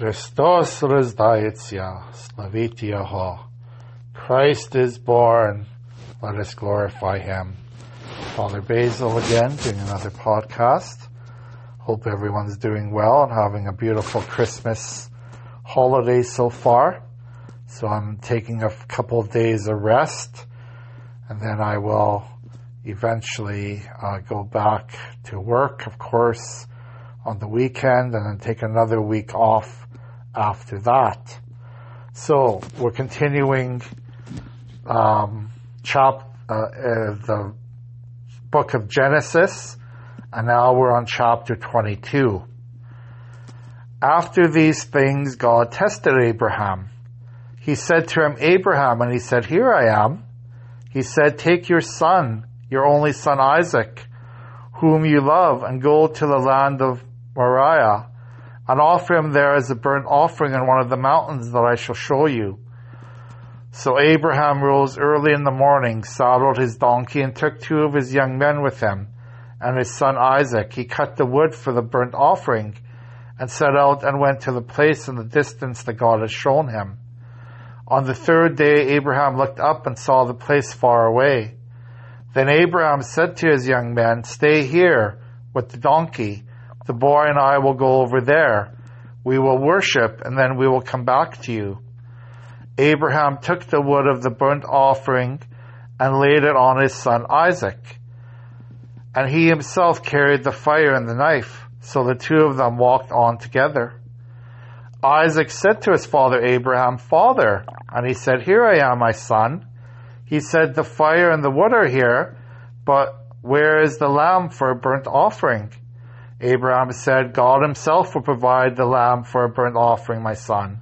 Christos рождается, славите Его. Christ is born. Let us glorify Him. Father Basil again, doing another podcast. Hope everyone's doing well and having a beautiful Christmas holiday so far. So I'm taking a couple of days of rest, and then I will eventually go back to work, of course, on the weekend, and then take another week off after that. So we're continuing the book of Genesis, and now we're on chapter 22. After these things, God tested Abraham. He said to him, Abraham, and he said, Here I am. He said, Take your son, your only son Isaac, whom you love, and go to the land of Moriah, and offer him there as a burnt offering on one of the mountains that I shall show you. So Abraham rose early in the morning, saddled his donkey, and took 2 of his young men with him, and his son Isaac. He cut the wood for the burnt offering, and set out and went to the place in the distance that God had shown him. On the 3rd day Abraham looked up and saw the place far away. Then Abraham said to his young men, Stay here with the donkey. The boy and I will go over there. We will worship, and then we will come back to you. Abraham took the wood of the burnt offering and laid it on his son Isaac. And he himself carried the fire and the knife. So the 2 of them walked on together. Isaac said to his father Abraham, Father, and he said, Here I am, my son. He said, The fire and the wood are here, but where is the lamb for a burnt offering? Abraham said, God himself will provide the lamb for a burnt offering, my son.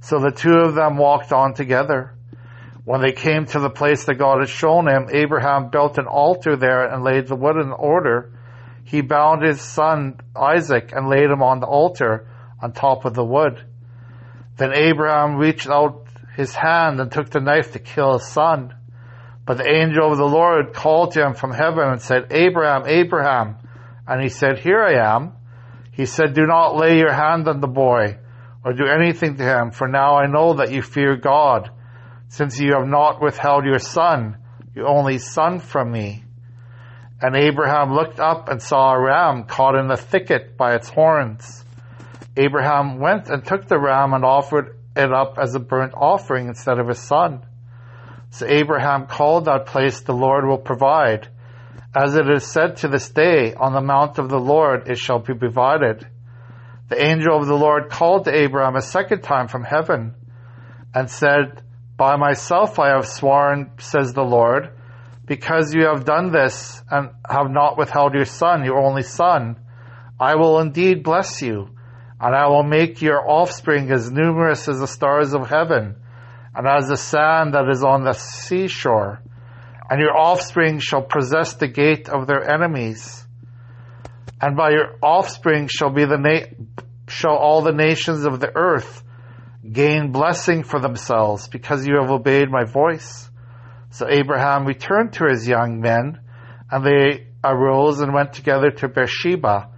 So the 2 of them walked on together. When they came to the place that God had shown him, Abraham built an altar there and laid the wood in order. He bound his son Isaac and laid him on the altar on top of the wood. Then Abraham reached out his hand and took the knife to kill his son. But the angel of the Lord called to him from heaven and said, Abraham, Abraham. And he said, Here I am. He said, Do not lay your hand on the boy or do anything to him, for now I know that you fear God, since you have not withheld your son, your only son, from me. And Abraham looked up and saw a ram caught in a thicket by its horns. Abraham went and took the ram and offered it up as a burnt offering instead of his son. So Abraham called that place, The Lord will provide. As it is said to this day, On the mount of the Lord it shall be provided. The angel of the Lord called to Abraham a second time from heaven and said, By myself I have sworn, says the Lord, because you have done this and have not withheld your son, your only son, I will indeed bless you, and I will make your offspring as numerous as the stars of heaven and as the sand that is on the seashore. And your offspring shall possess the gate of their enemies. And by your offspring shall all the nations of the earth gain blessing for themselves, because you have obeyed my voice. So Abraham returned to his young men, and they arose and went together to Beersheba.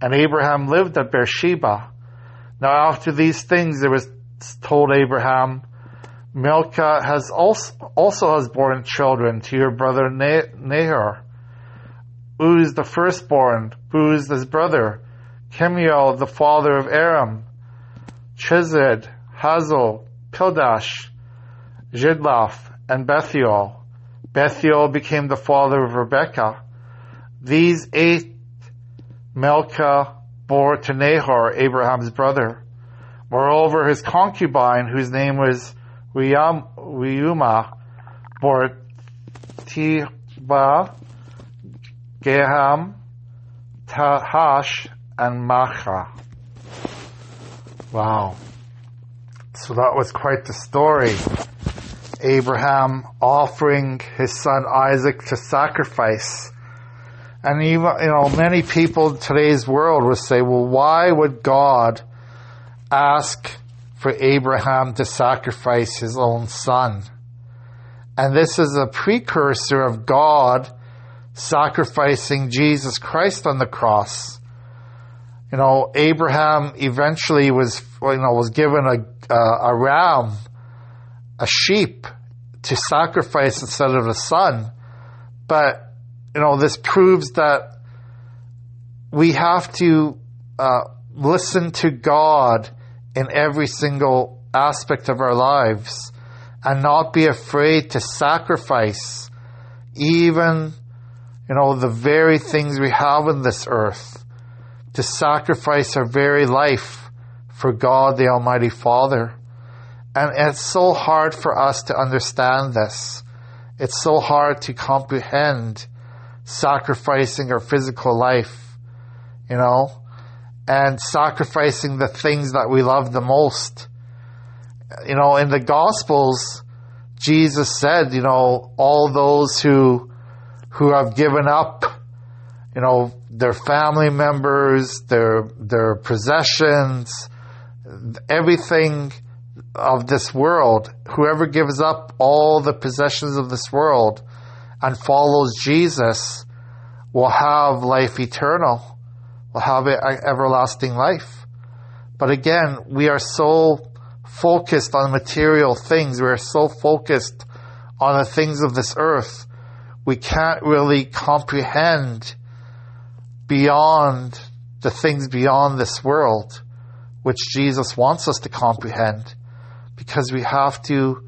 And Abraham lived at Beersheba. Now after these things there was told Abraham, Milcah also has borne children to your brother Nahor. Uz the firstborn, Buz his brother, Kemuel the father of Aram, Chized, Hazel, Pildash, Jidlaph, and Bethuel. Bethuel became the father of Rebekah. These 8 Milcah bore to Nahor, Abraham's brother. Moreover, his concubine, whose name was Reumah, bore Tibah, Gaham, Tahash, and Maachah. Wow. So that was quite the story. Abraham offering his son Isaac to sacrifice. And even, many people in today's world would say, well, why would God ask for Abraham to sacrifice his own son? And this is a precursor of God sacrificing Jesus Christ on the cross. Abraham eventually was given a ram, a sheep, to sacrifice instead of a son. But, this proves that we have to listen to God in every single aspect of our lives and not be afraid to sacrifice even, the very things we have in this earth, to sacrifice our very life for God, the Almighty Father. And it's so hard for us to understand this. It's so hard to comprehend sacrificing our physical life, and sacrificing the things that we love the most. In the Gospels, Jesus said, all those who have given up, their family members, their possessions, everything of this world, whoever gives up all the possessions of this world and follows Jesus will have life eternal, will have everlasting life. But again, we are so focused on material things, we are so focused on the things of this earth, we can't really comprehend beyond the things beyond this world, which Jesus wants us to comprehend, because we have to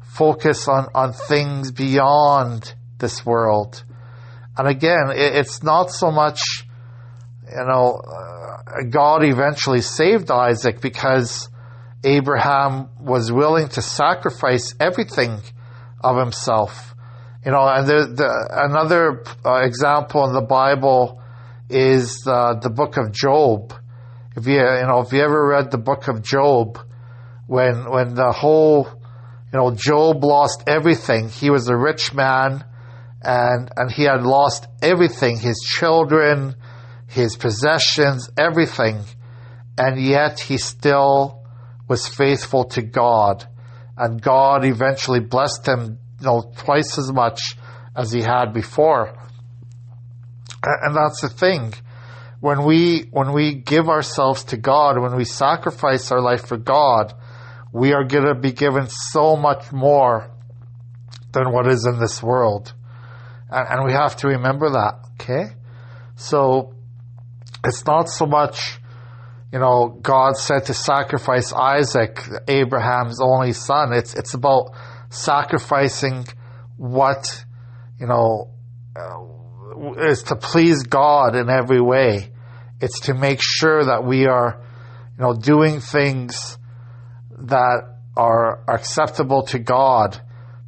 focus on things beyond this world. And again, it's not so much, God eventually saved Isaac because Abraham was willing to sacrifice everything of himself. And another example in the Bible is the book of Job. If you ever read the book of Job, when the whole, Job lost everything. He was a rich man, and he had lost everything, his children, his possessions, everything. And yet he still was faithful to God. And God eventually blessed him, twice as much as he had before. And that's the thing. When we give ourselves to God, when we sacrifice our life for God, we are going to be given so much more than what is in this world. And we have to remember that, okay? So it's not so much, God said to sacrifice Isaac, Abraham's only son. It's about sacrificing what, is to please God in every way. It's to make sure that we are, doing things that are acceptable to God,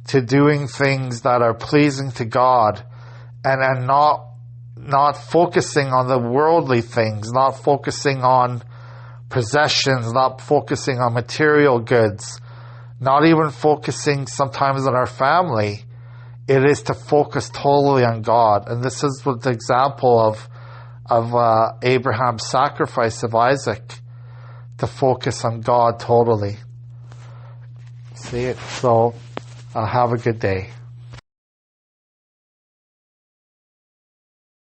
to doing things that are pleasing to God, and not focusing on the worldly things, not focusing on possessions, not focusing on material goods, not even focusing sometimes on our family. It is to focus totally on God. And this is what the example of Abraham's sacrifice of Isaac, to focus on God totally. See it? So have a good day.